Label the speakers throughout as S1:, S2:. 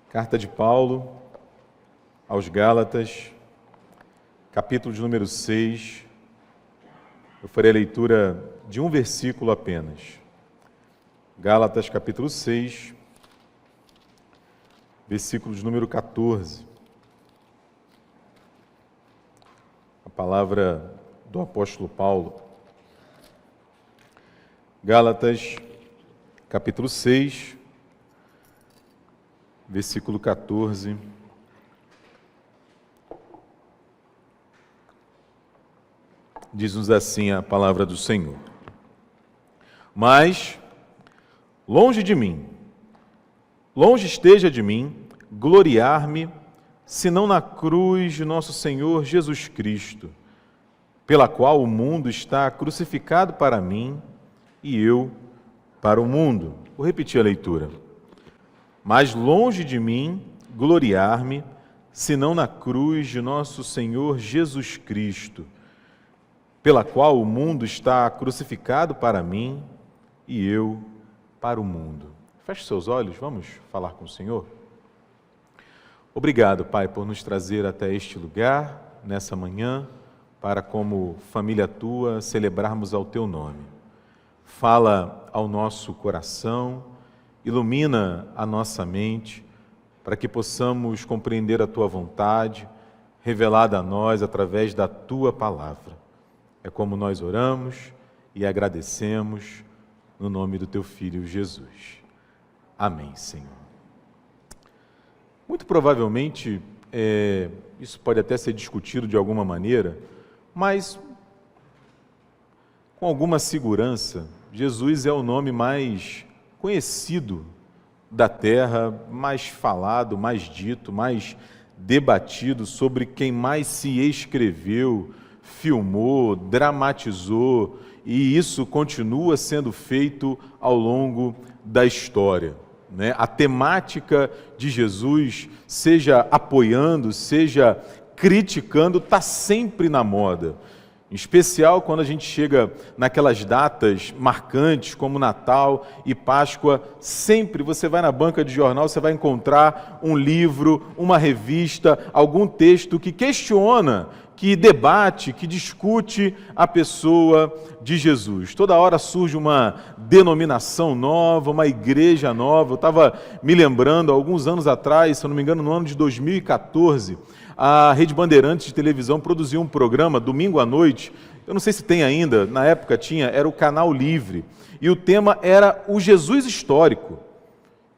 S1: Carta de Paulo aos Gálatas, capítulo de número 6. Eu farei a leitura de um versículo apenas. Gálatas, capítulo 6, versículo de número 14. A palavra do apóstolo Paulo. Gálatas, capítulo 6, versículo 14. Diz-nos assim a palavra do Senhor. Mas, longe esteja de mim, gloriar-me, senão na cruz de nosso Senhor Jesus Cristo, pela qual o mundo está crucificado para mim e eu para o mundo. Vou repetir a leitura. Mas longe de mim gloriar-me, senão na cruz de nosso Senhor Jesus Cristo, pela qual o mundo está crucificado para mim e eu para o mundo. Feche seus olhos, vamos falar com o Senhor. Obrigado, Pai, por nos trazer até este lugar, nessa manhã, para, como família Tua, celebrarmos ao Teu nome. Fala ao nosso coração, ilumina a nossa mente, para que possamos compreender a Tua vontade, revelada a nós através da Tua palavra. É como nós oramos e agradecemos no nome do Teu Filho Jesus. Amém, Senhor. Muito provavelmente, isso pode até ser discutido de alguma maneira, mas com alguma segurança, Jesus é o nome mais conhecido da terra, mais falado, mais dito, mais debatido, sobre quem mais se escreveu, filmou, dramatizou, e isso continua sendo feito ao longo da história, né? A temática de Jesus, seja apoiando, seja criticando, está sempre na moda. Em especial quando a gente chega naquelas datas marcantes como Natal e Páscoa, sempre você vai na banca de jornal, você vai encontrar um livro, uma revista, algum texto que questiona, que debate, que discute a pessoa de Jesus. Toda hora surge uma denominação nova, uma igreja nova. Eu estava me lembrando, alguns anos atrás, se eu não me engano, no ano de 2014, a Rede Bandeirantes de televisão produziu um programa, domingo à noite, eu não sei se tem ainda, na época tinha, era o Canal Livre, e o tema era o Jesus histórico.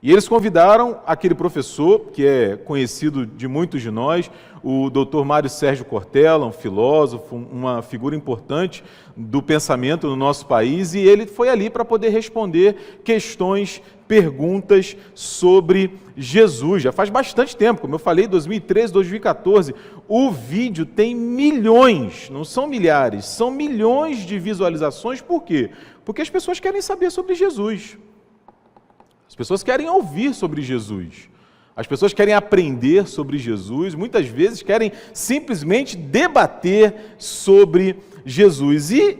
S1: E eles convidaram aquele professor, que é conhecido de muitos de nós, o Dr. Mário Sérgio Cortella, um filósofo, uma figura importante do pensamento no nosso país, e ele foi ali para poder responder questões, perguntas sobre Jesus. Já faz bastante tempo, como eu falei, 2013, 2014. O vídeo tem milhões, não são milhares, são milhões de visualizações. Por quê? Porque as pessoas querem saber sobre Jesus. As pessoas querem ouvir sobre Jesus. As pessoas querem aprender sobre Jesus, muitas vezes querem simplesmente debater sobre Jesus. E,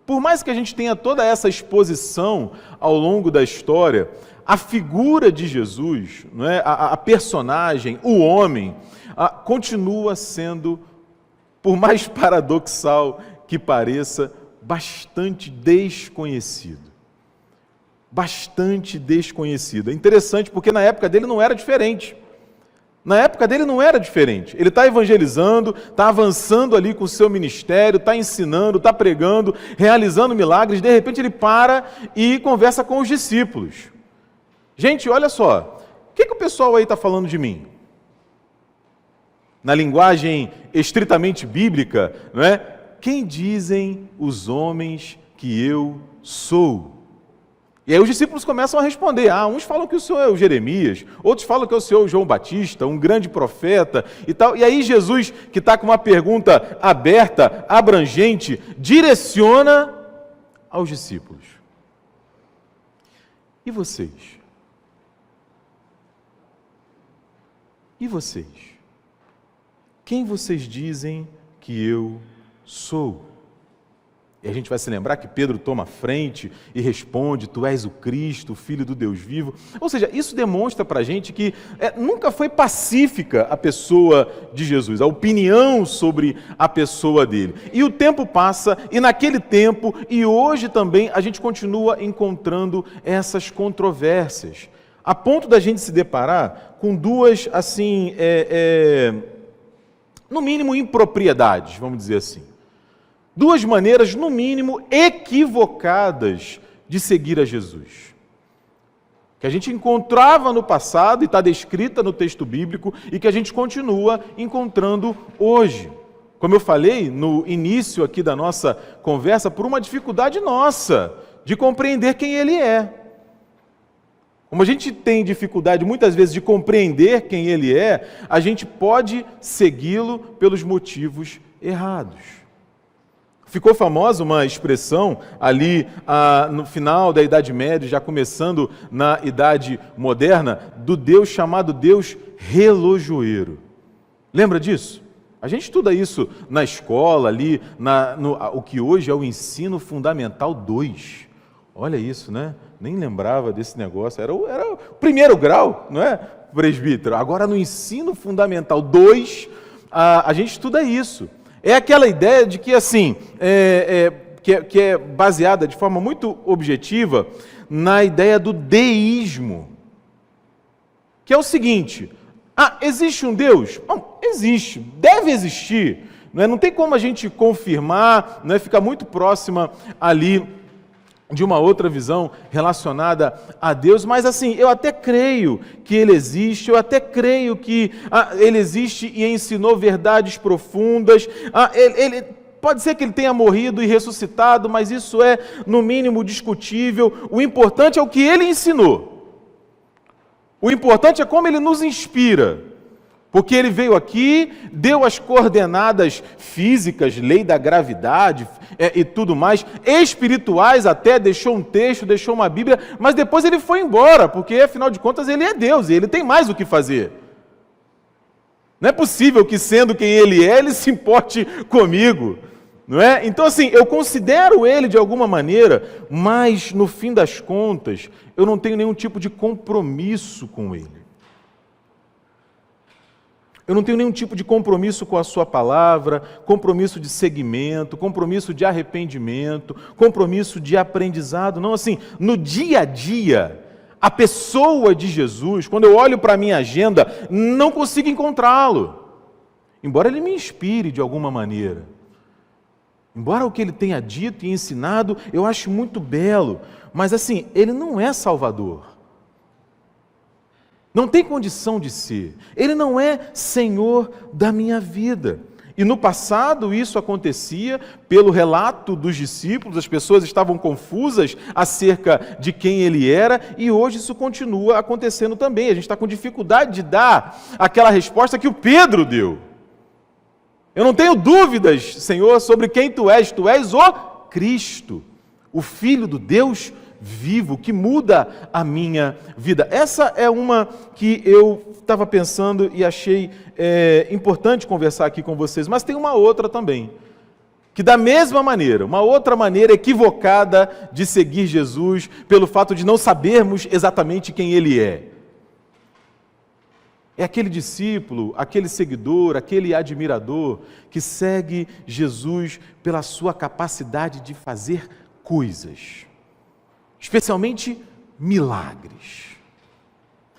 S1: por mais que a gente tenha toda essa exposição ao longo da história, a figura de Jesus, não é? a personagem, o homem, continua sendo, por mais paradoxal que pareça, bastante desconhecido. Bastante desconhecido. É interessante porque na época dele não era diferente. Ele está evangelizando, está avançando ali com o seu ministério, está ensinando, está pregando, realizando milagres. De repente ele para e conversa com os discípulos. Gente, olha só, o que o pessoal aí está falando de mim? Na linguagem estritamente bíblica, não é? Quem dizem os homens que eu sou? E aí os discípulos começam a responder. Uns falam que o Senhor é o Jeremias, outros falam que é o Senhor João Batista, um grande profeta e tal. E aí Jesus, que está com uma pergunta aberta, abrangente, direciona aos discípulos. E vocês? E vocês? Quem vocês dizem que eu sou? E a gente vai se lembrar que Pedro toma a frente e responde: tu és o Cristo, o Filho do Deus vivo. Ou seja, isso demonstra para a gente que nunca foi pacífica a pessoa de Jesus, a opinião sobre a pessoa dele. E o tempo passa, e naquele tempo, e hoje também, a gente continua encontrando essas controvérsias, a ponto da gente se deparar com duas, assim, no mínimo, impropriedades, vamos dizer assim. Duas maneiras, no mínimo, equivocadas de seguir a Jesus, que a gente encontrava no passado e está descrita no texto bíblico e que a gente continua encontrando hoje. Como eu falei no início aqui da nossa conversa, por uma dificuldade nossa de compreender quem Ele é. Como a gente tem dificuldade muitas vezes de compreender quem Ele é, a gente pode segui-lo pelos motivos errados. Ficou famosa uma expressão ali no final da Idade Média, já começando na Idade Moderna, do Deus chamado Deus relojoeiro. Lembra disso? A gente estuda isso na escola, ali, o que hoje é o Ensino Fundamental 2. Olha isso, né? Nem lembrava desse negócio. Era o primeiro grau, não é, presbítero? Agora no Ensino Fundamental 2, a gente estuda isso. É aquela ideia de que, assim, que é baseada de forma muito objetiva na ideia do deísmo, que é o seguinte: existe um Deus? Bom, existe, deve existir, não tem como a gente confirmar, fica muito próxima ali de uma outra visão relacionada a Deus, mas assim, eu até creio que Ele existe, eu até creio que Ele existe e ensinou verdades profundas, ele pode ser que Ele tenha morrido e ressuscitado, mas isso é, no mínimo, discutível. O importante é o que Ele ensinou, o importante é como Ele nos inspira, porque Ele veio aqui, deu as coordenadas físicas, lei da gravidade e tudo mais, espirituais até, deixou um texto, deixou uma Bíblia, mas depois Ele foi embora, porque afinal de contas Ele é Deus e Ele tem mais o que fazer. Não é possível que, sendo quem Ele é, Ele se importe comigo, não é? Então, assim, eu considero Ele de alguma maneira, mas no fim das contas, eu não tenho nenhum tipo de compromisso com Ele. Eu não tenho nenhum tipo de compromisso com a sua palavra, compromisso de seguimento, compromisso de arrependimento, compromisso de aprendizado. Não, assim, no dia a dia, a pessoa de Jesus, quando eu olho para a minha agenda, não consigo encontrá-lo. Embora Ele me inspire de alguma maneira. Embora o que Ele tenha dito e ensinado, eu acho muito belo. Mas assim, Ele não é Salvador. Não tem condição de ser. Ele não é Senhor da minha vida. E no passado isso acontecia pelo relato dos discípulos, as pessoas estavam confusas acerca de quem Ele era, e hoje isso continua acontecendo também. A gente está com dificuldade de dar aquela resposta que o Pedro deu. Eu não tenho dúvidas, Senhor, sobre quem Tu és o Cristo, o Filho do Deus vivo, que muda a minha vida. Essa é uma que eu estava pensando e achei importante conversar aqui com vocês, mas tem uma outra também, que da mesma maneira, uma outra maneira equivocada de seguir Jesus, pelo fato de não sabermos exatamente quem Ele é. É aquele discípulo, aquele seguidor, aquele admirador que segue Jesus pela sua capacidade de fazer coisas, especialmente milagres,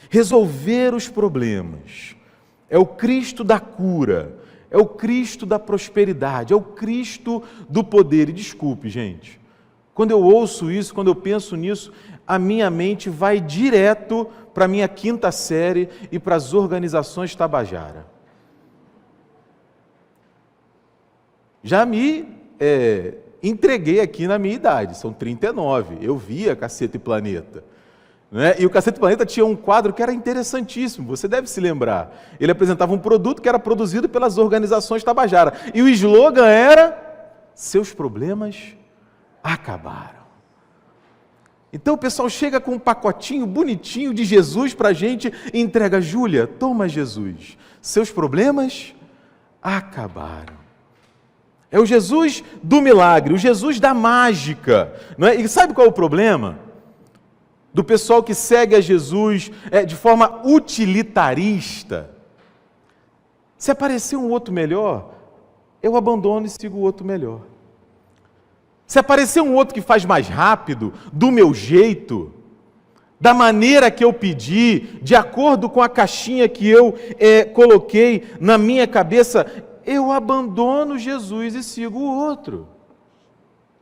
S1: resolver os problemas. É o Cristo da cura, é o Cristo da prosperidade, é o Cristo do poder. E desculpe, gente, quando eu ouço isso, quando eu penso nisso, a minha mente vai direto para a minha quinta série e para as organizações Tabajara. Já me entreguei aqui na minha idade, são 39, eu via Caceta e Planeta. Né? E o Caceta e Planeta tinha um quadro que era interessantíssimo, você deve se lembrar. Ele apresentava um produto que era produzido pelas organizações Tabajara. E o slogan era: seus problemas acabaram. Então o pessoal chega com um pacotinho bonitinho de Jesus para a gente e entrega: Júlia, toma Jesus, seus problemas acabaram. É o Jesus do milagre, o Jesus da mágica. Não é? E sabe qual é o problema? Do pessoal que segue a Jesus de forma utilitarista. Se aparecer um outro melhor, eu abandono e sigo o outro melhor. Se aparecer um outro que faz mais rápido, do meu jeito, da maneira que eu pedi, de acordo com a caixinha que eu coloquei na minha cabeça, eu abandono Jesus e sigo o outro.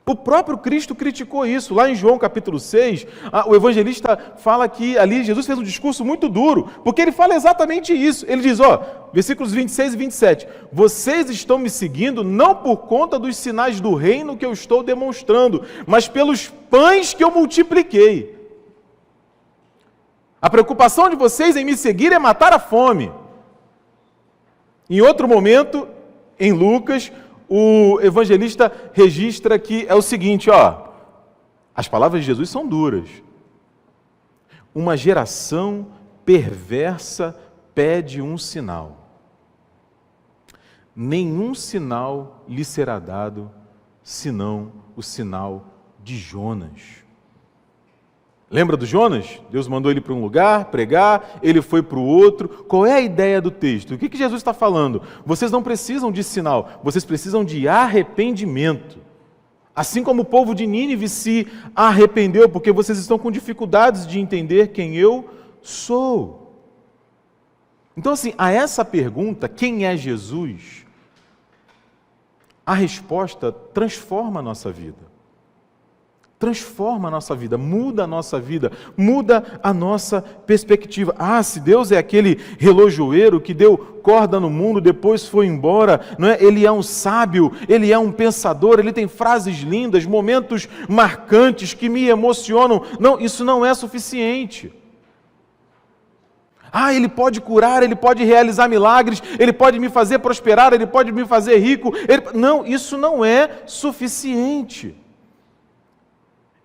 S1: O próprio Cristo criticou isso. Lá em João capítulo 6, o evangelista fala que ali Jesus fez um discurso muito duro, porque ele fala exatamente isso. Ele diz, versículos 26 e 27, vocês estão me seguindo não por conta dos sinais do reino que eu estou demonstrando, mas pelos pães que eu multipliquei. A preocupação de vocês em me seguir é matar a fome. Em outro momento, em Lucas, o evangelista registra que é o seguinte, as palavras de Jesus são duras. Uma geração perversa pede um sinal. Nenhum sinal lhe será dado, senão o sinal de Jonas. Lembra do Jonas? Deus mandou ele para um lugar pregar, ele foi para o outro. Qual é a ideia do texto? O que Jesus está falando? Vocês não precisam de sinal, vocês precisam de arrependimento. Assim como o povo de Nínive se arrependeu, porque vocês estão com dificuldades de entender quem eu sou. Então, assim, a essa pergunta, quem é Jesus? A resposta transforma a nossa vida. Transforma a nossa vida, muda a nossa vida, muda a nossa perspectiva. Se Deus é aquele relojoeiro que deu corda no mundo, depois foi embora, não é? Ele é um sábio, ele é um pensador, ele tem frases lindas, momentos marcantes que me emocionam. Não, isso não é suficiente. Ele pode curar, ele pode realizar milagres, ele pode me fazer prosperar, ele pode me fazer rico. Não, isso não é suficiente.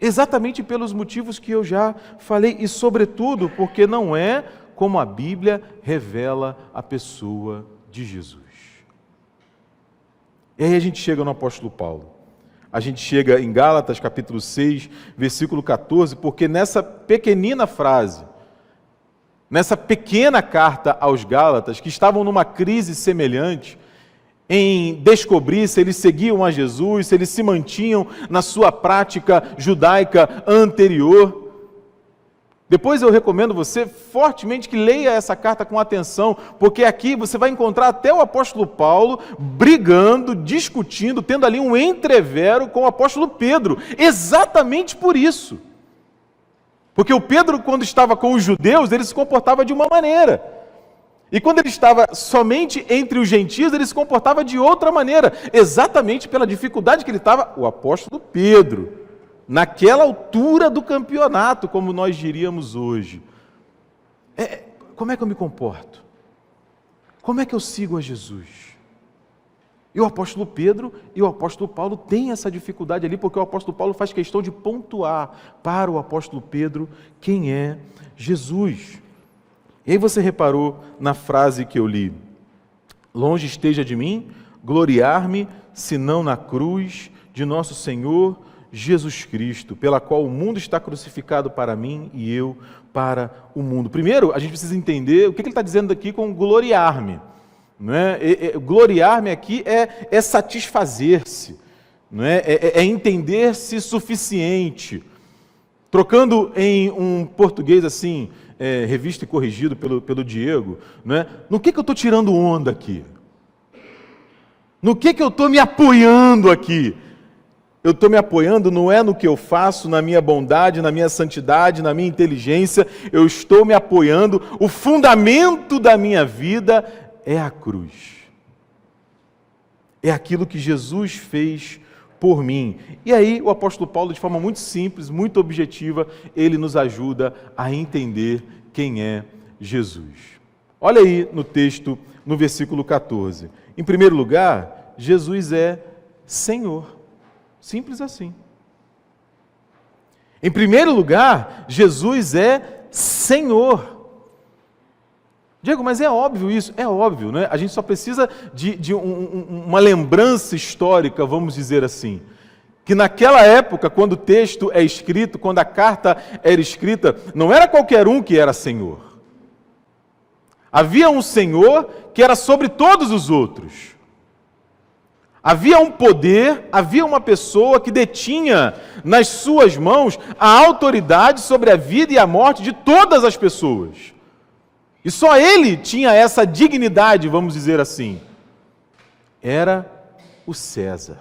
S1: Exatamente pelos motivos que eu já falei, e sobretudo porque não é como a Bíblia revela a pessoa de Jesus. E aí a gente chega no apóstolo Paulo. A gente chega em Gálatas capítulo 6, versículo 14, porque nessa pequenina frase, nessa pequena carta aos Gálatas, que estavam numa crise semelhante, em descobrir se eles seguiam a Jesus, se eles se mantinham na sua prática judaica anterior. Depois eu recomendo você fortemente que leia essa carta com atenção, porque aqui você vai encontrar até o apóstolo Paulo brigando, discutindo, tendo ali um entrevero com o apóstolo Pedro, exatamente por isso. Porque o Pedro, quando estava com os judeus, ele se comportava de uma maneira. E quando ele estava somente entre os gentios, ele se comportava de outra maneira, exatamente pela dificuldade que ele estava, o apóstolo Pedro, naquela altura do campeonato, como nós diríamos hoje. Como é que eu me comporto? Como é que eu sigo a Jesus? E o apóstolo Pedro e o apóstolo Paulo têm essa dificuldade ali, porque o apóstolo Paulo faz questão de pontuar para o apóstolo Pedro quem é Jesus. E aí você reparou na frase que eu li, longe esteja de mim gloriar-me, senão na cruz de nosso Senhor Jesus Cristo, pela qual o mundo está crucificado para mim e eu para o mundo. Primeiro, a gente precisa entender o que ele está dizendo aqui com gloriar-me. Não é? Gloriar-me aqui é satisfazer-se, não é? É entender-se suficiente. Trocando em um português assim, revisto e corrigido pelo Diego, né? No que eu estou tirando onda aqui? No que eu estou me apoiando aqui? Eu estou me apoiando não é no que eu faço, na minha bondade, na minha santidade, na minha inteligência, eu estou me apoiando, o fundamento da minha vida é a cruz. É aquilo que Jesus fez por mim. E aí o apóstolo Paulo, de forma muito simples, muito objetiva, ele nos ajuda a entender quem é Jesus. Olha aí no texto, no versículo 14. Em primeiro lugar, Jesus é Senhor. Simples assim. Em primeiro lugar, Jesus é Senhor. Diego, mas é óbvio isso? É óbvio, né? A gente só precisa de uma lembrança histórica, vamos dizer assim. Que naquela época, quando o texto é escrito, quando a carta era escrita, não era qualquer um que era Senhor. Havia um Senhor que era sobre todos os outros. Havia um poder, havia uma pessoa que detinha nas suas mãos a autoridade sobre a vida e a morte de todas as pessoas. E só ele tinha essa dignidade, vamos dizer assim. Era o César.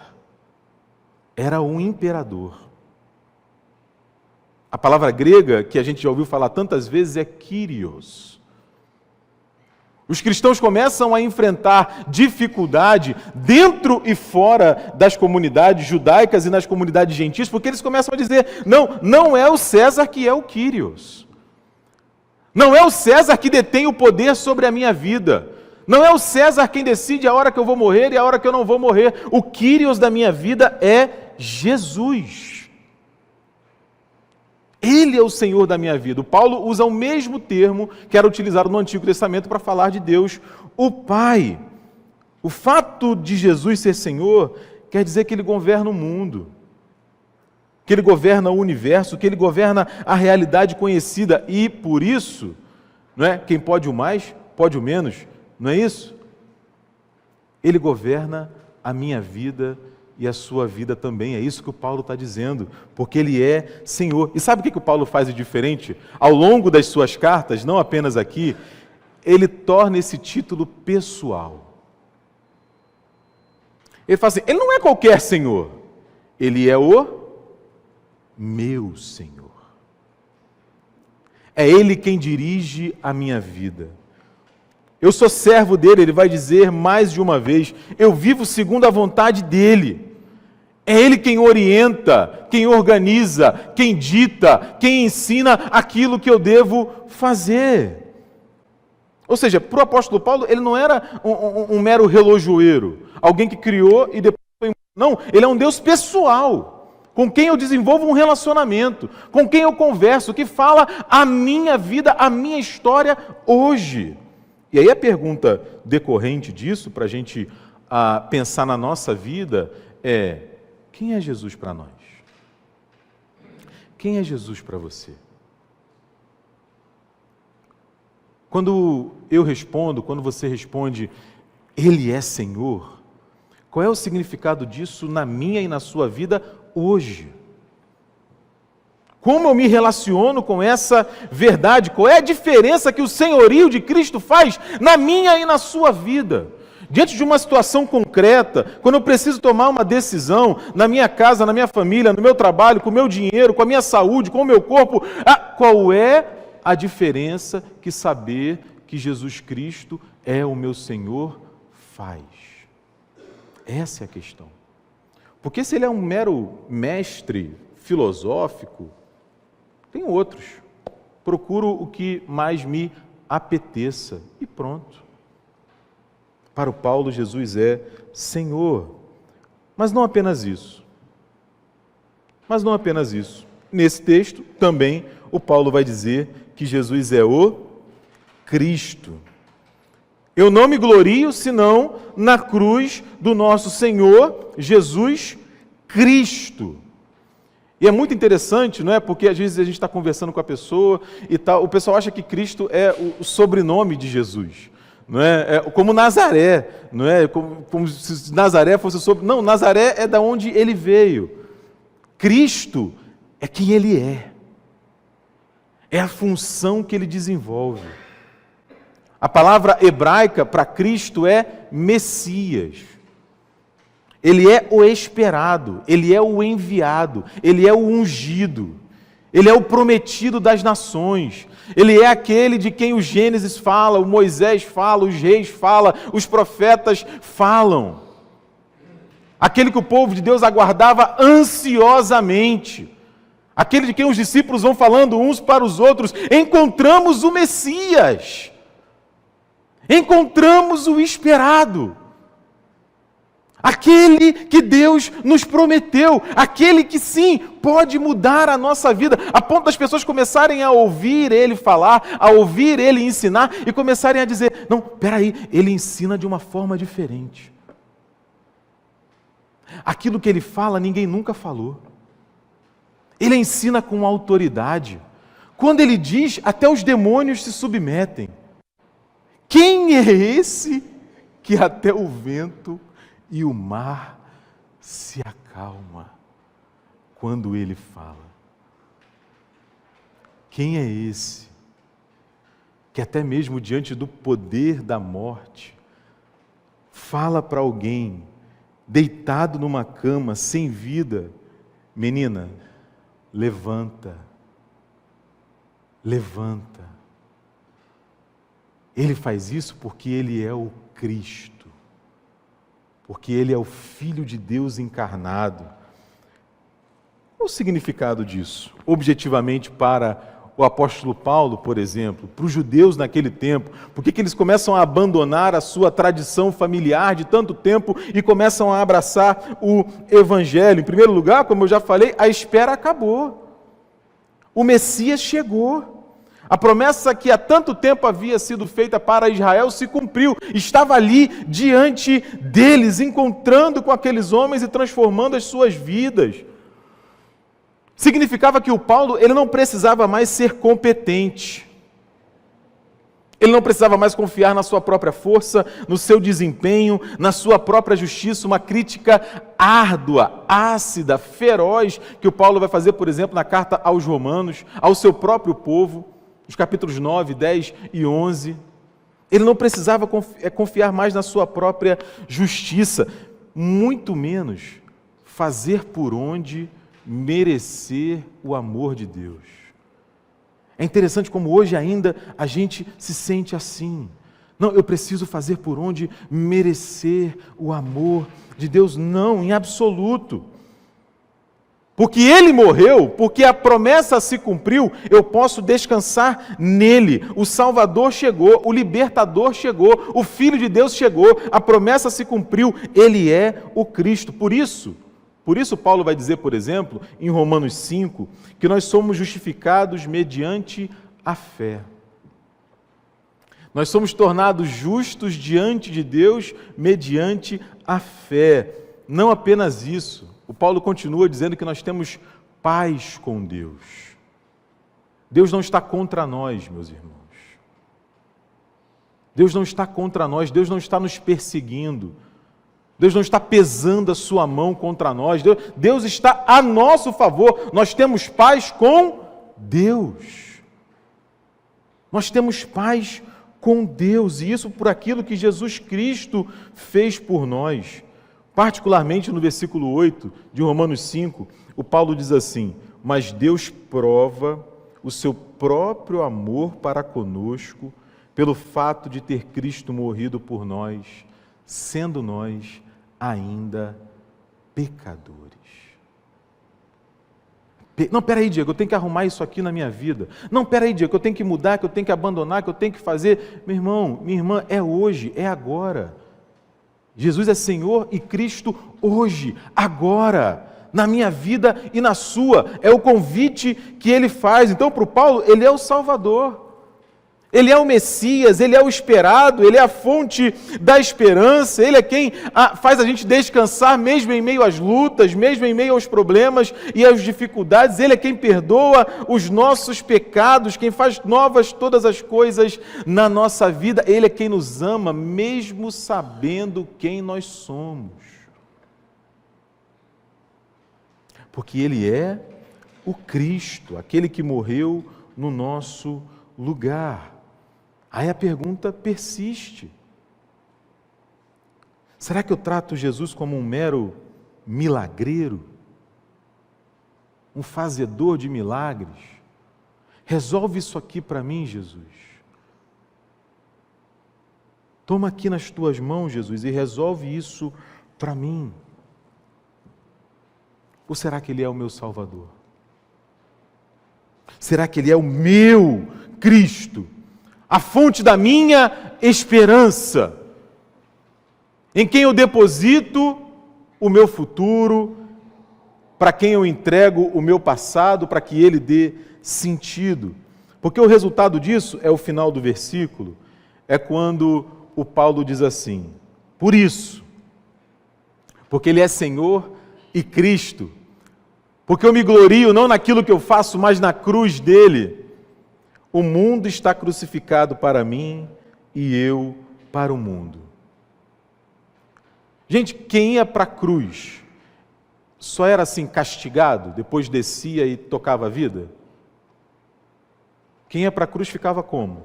S1: Era o imperador. A palavra grega, que a gente já ouviu falar tantas vezes, é Kyrios. Os cristãos começam a enfrentar dificuldade dentro e fora das comunidades judaicas e nas comunidades gentis, porque eles começam a dizer, não é o César que é o Kyrios. Não é o César que detém o poder sobre a minha vida. Não é o César quem decide a hora que eu vou morrer e a hora que eu não vou morrer. O Kyrios da minha vida é Jesus. Ele é o Senhor da minha vida. O Paulo usa o mesmo termo que era utilizado no Antigo Testamento para falar de Deus, o Pai. O fato de Jesus ser Senhor quer dizer que Ele governa o mundo, que Ele governa o universo, que Ele governa a realidade conhecida e, por isso, não é? Quem pode o mais, pode o menos, não é isso? Ele governa a minha vida e a sua vida também, é isso que o Paulo está dizendo, porque Ele é Senhor. E sabe o que o Paulo faz de diferente? Ao longo das suas cartas, não apenas aqui, ele torna esse título pessoal. Ele fala assim, Ele não é qualquer Senhor, Ele é o meu Senhor. É Ele quem dirige a minha vida. Eu sou servo dEle, Ele vai dizer mais de uma vez, eu vivo segundo a vontade dEle. É Ele quem orienta, quem organiza, quem dita, quem ensina aquilo que eu devo fazer. Ou seja, para o apóstolo Paulo, ele não era um mero relojoeiro, alguém que criou e depois foi embora. Não, ele é um Deus pessoal, com quem eu desenvolvo um relacionamento, com quem eu converso, que fala a minha vida, a minha história hoje. E aí a pergunta decorrente disso, para a gente pensar na nossa vida, é: quem é Jesus para nós? Quem é Jesus para você? Quando eu respondo, quando você responde, Ele é Senhor, qual é o significado disso na minha e na sua vida hoje? Como eu me relaciono com essa verdade? Qual é a diferença que o senhorio de Cristo faz na minha e na sua vida? Diante de uma situação concreta, quando eu preciso tomar uma decisão na minha casa, na minha família, no meu trabalho, com o meu dinheiro, com a minha saúde, com o meu corpo, qual é a diferença que saber que Jesus Cristo é o meu Senhor faz? Essa é a questão. Porque se Ele é um mero mestre filosófico, tem outros. Procuro o que mais me apeteça e pronto. Para o Paulo, Jesus é Senhor. Mas não apenas isso. Nesse texto, também, o Paulo vai dizer que Jesus é o Cristo. Eu não me glorio, senão na cruz do nosso Senhor Jesus Cristo. E é muito interessante, não é? Porque às vezes a gente está conversando com a pessoa e tal, o pessoal acha que Cristo é o sobrenome de Jesus. Não é? Como Nazaré, não é? Como se Nazaré fosse sobre. Não, Nazaré é da onde ele veio. Cristo é quem ele é. É a função que ele desenvolve. A palavra hebraica para Cristo é Messias. Ele é o esperado, ele é o enviado, ele é o ungido, ele é o prometido das nações, ele é aquele de quem o Gênesis fala, o Moisés fala, os reis falam, os profetas falam. Aquele que o povo de Deus aguardava ansiosamente, aquele de quem os discípulos vão falando uns para os outros, encontramos o Messias, encontramos o esperado. Aquele que Deus nos prometeu, aquele que sim, pode mudar a nossa vida, a ponto das pessoas começarem a ouvir Ele falar, a ouvir Ele ensinar e começarem a dizer, não, peraí, Ele ensina de uma forma diferente. Aquilo que Ele fala, ninguém nunca falou. Ele ensina com autoridade. Quando Ele diz, até os demônios se submetem. Quem é esse que até o vento e o mar se acalma quando Ele fala? Quem é esse que até mesmo diante do poder da morte fala para alguém deitado numa cama sem vida, menina, levanta, levanta. Ele faz isso porque Ele é o Cristo, porque Ele é o Filho de Deus encarnado. Qual o significado disso? Objetivamente para o apóstolo Paulo, por exemplo, para os judeus naquele tempo, por que eles começam a abandonar a sua tradição familiar de tanto tempo e começam a abraçar o Evangelho? Em primeiro lugar, como eu já falei, a espera acabou. O Messias chegou. A promessa que há tanto tempo havia sido feita para Israel se cumpriu. Estava ali diante deles, encontrando com aqueles homens e transformando as suas vidas. Significava que o Paulo, ele não precisava mais ser competente. Ele não precisava mais confiar na sua própria força, no seu desempenho, na sua própria justiça, uma crítica árdua, ácida, feroz, que o Paulo vai fazer, por exemplo, na carta aos Romanos, ao seu próprio povo, nos capítulos 9, 10 e 11. Ele não precisava confiar mais na sua própria justiça, muito menos fazer por onde merecer o amor de Deus. É interessante como hoje ainda a gente se sente assim. Não, eu preciso fazer por onde merecer o amor de Deus. Não, em absoluto. Porque Ele morreu, porque a promessa se cumpriu, eu posso descansar nele. O Salvador chegou, o Libertador chegou, o Filho de Deus chegou, a promessa se cumpriu, Ele é o Cristo. Por isso Paulo vai dizer, por exemplo, em Romanos 5, que nós somos justificados mediante a fé. Nós somos tornados justos diante de Deus mediante a fé. Não apenas isso. O Paulo continua dizendo que nós temos paz com Deus. Deus não está contra nós, meus irmãos. Deus não está contra nós, Deus não está nos perseguindo. Deus não está pesando a sua mão contra nós. Deus está a nosso favor. Nós temos paz com Deus. Nós temos paz com Deus. E isso por aquilo que Jesus Cristo fez por nós. Particularmente no versículo 8 de Romanos 5, o Paulo diz assim: mas Deus prova o seu próprio amor para conosco pelo fato de ter Cristo morrido por nós, sendo nós ainda pecadores. Não, peraí, Diego, eu tenho que arrumar isso aqui na minha vida. Não, peraí, Diego, eu tenho que mudar, que eu tenho que abandonar, que eu tenho que fazer. Meu irmão, minha irmã, é hoje, é agora. Jesus é Senhor e Cristo hoje, agora, na minha vida e na sua. É o convite que Ele faz. Então, para o Paulo, Ele é o Salvador. Ele é o Messias, Ele é o esperado, Ele é a fonte da esperança, Ele é quem faz a gente descansar mesmo em meio às lutas, mesmo em meio aos problemas e às dificuldades. Ele é quem perdoa os nossos pecados, quem faz novas todas as coisas na nossa vida. Ele é quem nos ama, mesmo sabendo quem nós somos. Porque Ele é o Cristo, aquele que morreu no nosso lugar. Aí a pergunta persiste. Será que eu trato Jesus como um mero milagreiro? Um fazedor de milagres? Resolve isso aqui para mim, Jesus. Toma aqui nas tuas mãos, Jesus, e resolve isso para mim. Ou será que Ele é o meu Salvador? Será que Ele é o meu Cristo? A fonte da minha esperança, em quem eu deposito o meu futuro, para quem eu entrego o meu passado, para que ele dê sentido. Porque o resultado disso é o final do versículo, é quando o Paulo diz assim: por isso, porque ele é Senhor e Cristo, porque eu me glorio não naquilo que eu faço, mas na cruz dele, o mundo está crucificado para mim e eu para o mundo. Gente, quem ia para a cruz só era assim castigado, depois descia e tocava a vida? Quem ia para a cruz ficava como?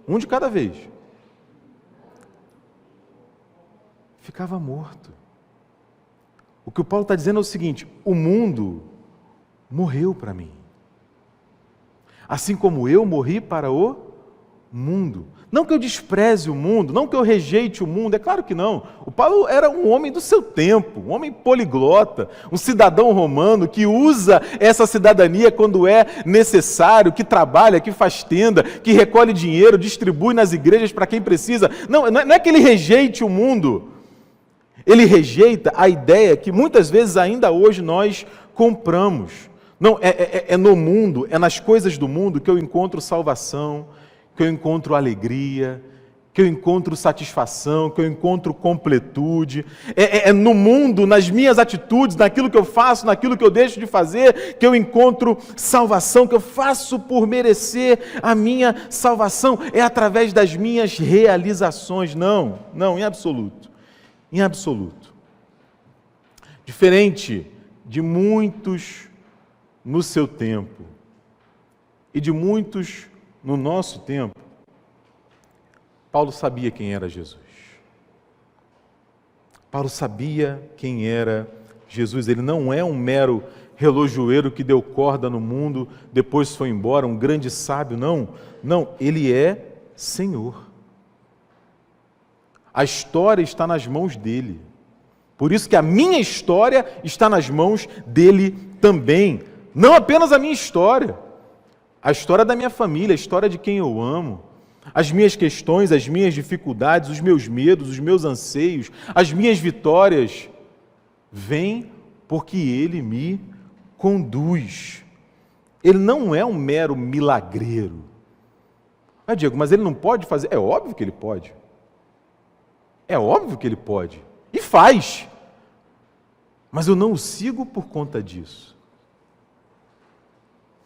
S1: Um de cada vez. Ficava morto. O que o Paulo está dizendo é o seguinte: o mundo morreu para mim. Assim como eu morri para o mundo. Não que eu despreze o mundo, não que eu rejeite o mundo, é claro que não. O Paulo era um homem do seu tempo, um homem poliglota, um cidadão romano que usa essa cidadania quando é necessário, que trabalha, que faz tenda, que recolhe dinheiro, distribui nas igrejas para quem precisa. Não é que ele rejeite o mundo. Ele rejeita a ideia que muitas vezes ainda hoje nós compramos. Não, é no mundo, é nas coisas do mundo que eu encontro salvação, que eu encontro alegria, que eu encontro satisfação, que eu encontro completude. É no mundo, nas minhas atitudes, naquilo que eu faço, naquilo que eu deixo de fazer, que eu encontro salvação, que eu faço por merecer a minha salvação. É através das minhas realizações. Não, em absoluto. Em absoluto. Diferente de muitos no seu tempo e de muitos no nosso tempo, Paulo sabia quem era Jesus. Paulo sabia quem era Jesus. Ele não é um mero relojoeiro que deu corda no mundo, depois foi embora, um grande sábio, não. Não, ele é Senhor. A história está nas mãos dele. Por isso que a minha história está nas mãos dele também. Não apenas a minha história. A história da minha família, a história de quem eu amo. As minhas questões, as minhas dificuldades, os meus medos, os meus anseios, as minhas vitórias, vêm porque ele me conduz. Ele não é um mero milagreiro. Ah, Diego, mas ele não pode fazer? É óbvio que ele pode. É óbvio que ele pode. E faz. Mas eu não o sigo por conta disso.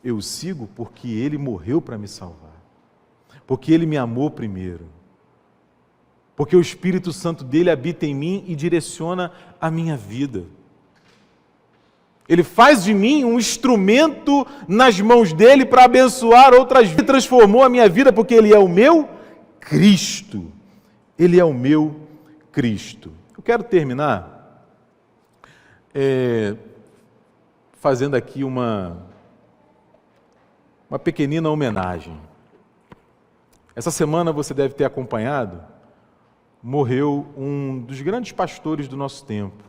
S1: Eu o sigo porque ele morreu para me salvar. Porque ele me amou primeiro. Porque o Espírito Santo dele habita em mim e direciona a minha vida. Ele faz de mim um instrumento nas mãos dele para abençoar outras vidas. Ele transformou a minha vida porque ele é o meu Cristo. Ele é o meu Cristo. Eu quero terminar fazendo aqui uma pequenina homenagem. Essa semana você deve ter acompanhado, morreu um dos grandes pastores do nosso tempo.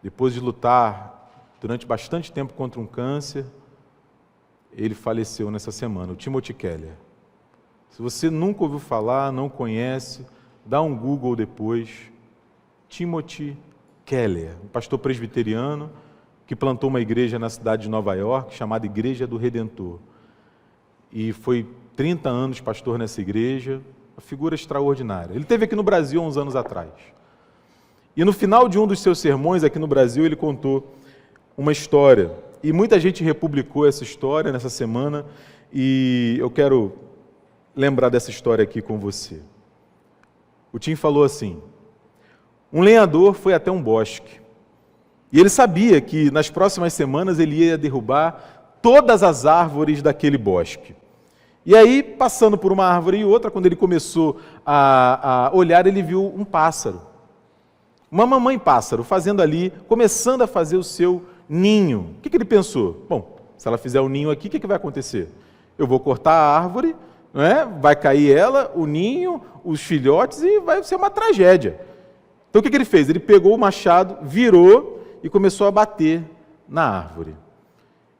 S1: Depois de lutar durante bastante tempo contra um câncer, ele faleceu nessa semana, o Timothy Keller. Se você nunca ouviu falar, não conhece, dá um Google depois. Timothy Keller, um pastor presbiteriano que plantou uma igreja na cidade de Nova York, chamada Igreja do Redentor. E foi 30 anos pastor nessa igreja, uma figura extraordinária. Ele esteve aqui no Brasil há uns anos atrás. E no final de um dos seus sermões aqui no Brasil, ele contou uma história. E muita gente republicou essa história nessa semana, e eu quero lembrar dessa história aqui com você. O Tim falou assim: um lenhador foi até um bosque, e ele sabia que nas próximas semanas ele ia derrubar todas as árvores daquele bosque. E aí, passando por uma árvore e outra, quando ele começou a olhar, ele viu um pássaro. Uma mamãe pássaro fazendo ali, começando a fazer o seu ninho. O que ele pensou? Bom, se ela fizer o ninho aqui, o que vai acontecer? Eu vou cortar a árvore, não é? Vai cair ela, o ninho, os filhotes, e vai ser uma tragédia. Então o que ele fez? Ele pegou o machado, virou e começou a bater na árvore.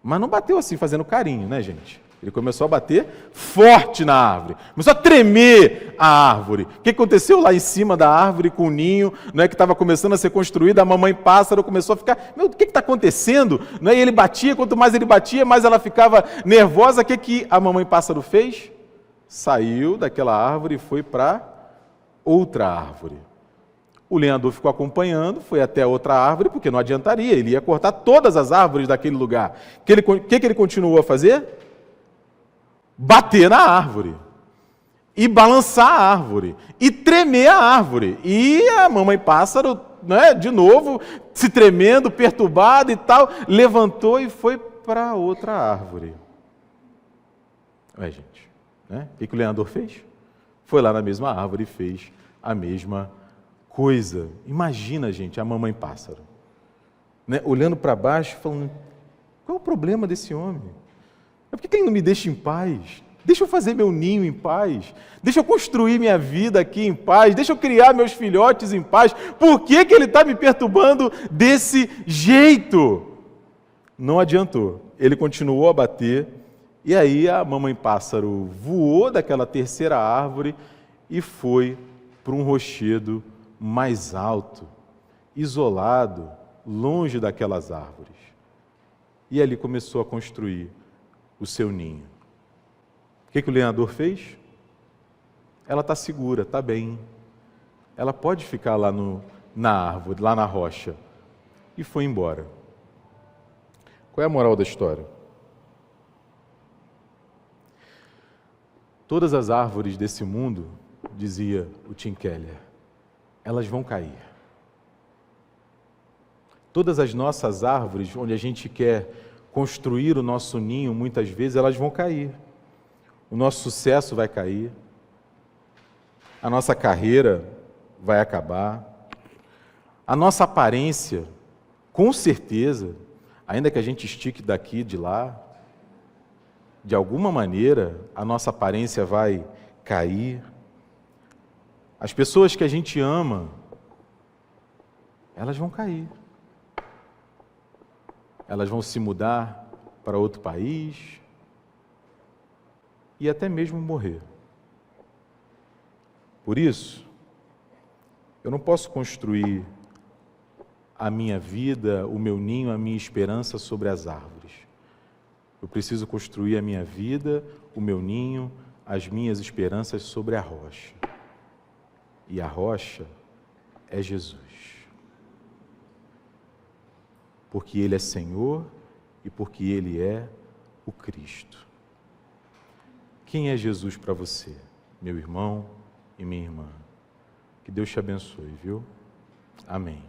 S1: Mas não bateu assim, fazendo carinho, né, gente? Ele começou a bater forte na árvore, começou a tremer a árvore. O que aconteceu lá em cima da árvore com o ninho, não é, que estava começando a ser construído? A mamãe pássaro começou a ficar, meu, o que está acontecendo? Não é? E ele batia, quanto mais ele batia, mais ela ficava nervosa. O que a mamãe pássaro fez? Saiu daquela árvore e foi para outra árvore. O lenhador ficou acompanhando, foi até outra árvore, porque não adiantaria, ele ia cortar todas as árvores daquele lugar. O que ele continuou a fazer? Bater na árvore, e balançar a árvore, e tremer a árvore. E a mamãe pássaro, né, de novo, se tremendo, perturbada e tal, levantou e foi para outra árvore. Gente, né? O que o lenhador fez? Foi lá na mesma árvore e fez a mesma coisa. Imagina, gente, a mamãe pássaro, né, olhando para baixo, falando, qual é o problema desse homem? Por que ele não me deixa em paz? Deixa eu fazer meu ninho em paz. Deixa eu construir minha vida aqui em paz. Deixa eu criar meus filhotes em paz. Por que ele está me perturbando desse jeito? Não adiantou. Ele continuou a bater. E aí a mamãe pássaro voou daquela terceira árvore e foi para um rochedo mais alto, isolado, longe daquelas árvores. E ali começou a construir o seu ninho. O que o lenhador fez? Ela está segura, está bem. Ela pode ficar lá na árvore, lá na rocha. E foi embora. Qual é a moral da história? Todas as árvores desse mundo, dizia o Tim Keller, elas vão cair. Todas as nossas árvores, onde a gente quer construir o nosso ninho, muitas vezes elas vão cair. O nosso sucesso vai cair. A nossa carreira vai acabar. A nossa aparência, com certeza, ainda que a gente estique daqui e de lá, de alguma maneira a nossa aparência vai cair. As pessoas que a gente ama, elas vão cair. Elas vão se mudar para outro país e até mesmo morrer. Por isso, eu não posso construir a minha vida, o meu ninho, a minha esperança sobre as árvores. Eu preciso construir a minha vida, o meu ninho, as minhas esperanças sobre a rocha. E a rocha é Jesus. Porque Ele é Senhor e porque Ele é o Cristo. Quem é Jesus para você, meu irmão e minha irmã? Que Deus te abençoe, viu? Amém.